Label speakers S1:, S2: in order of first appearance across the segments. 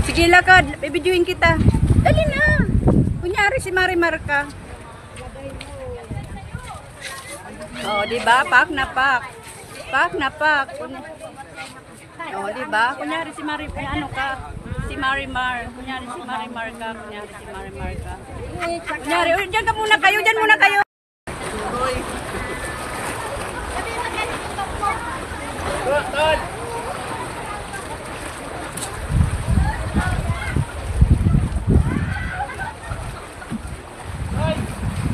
S1: Sige lakad, bibidyoin kita. Dali na. Kunyari si Marimar ka. Oh, di ba? Pak na pak. Pak na pak. Oh, di ba? Kunyari si Marimar, ano ka? Si Marimar. Kunyari si Marimar ka. Kunyari si Marimar ka. Kunyari, oh, diyan ka muna kayo. Diyan muna kayo.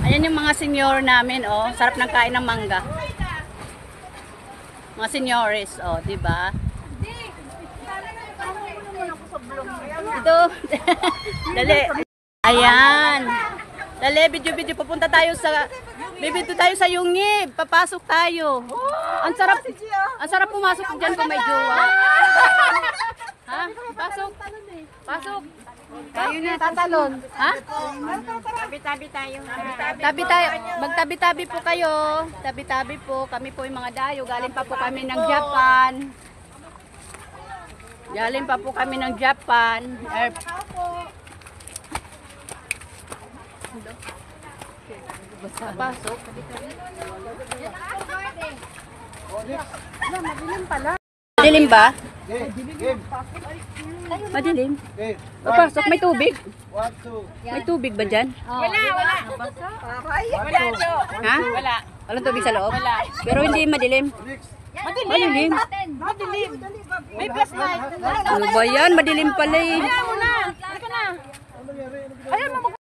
S1: Ayan yung mga senior namin, oh. Sarap ng kain ng mangga. Mga seniores, oh, di ba? Ito. Dali. Ayan. Dali, video-video. Pupunta tayo sa Yungib. Papasok tayo. Ang sarap pumasok diyan kung may jowa. Ha? Pasok. Pasok. Tayo na tatalon. Ha? Tabi-tabi tayo. Tabi tayo. Magtabi-tabi po kayo. Tabi-tabi po. Kami po yung mga dayo. Galing pa po kami ng Japan. Galing pa po kami ng Japan. Pasok. Madilim pala. Madilim ba? Madilim. Papasok, may tubig. May tubig ba dyan?
S2: Wala.
S1: Ha? Wala. Walang tubig sa loob? Wala. Pero hindi madilim. Madilim.
S2: May flashlight.
S1: Ano ba yan? Madilim pala eh.
S2: Ayan mo na. Halika na. Ayan mo.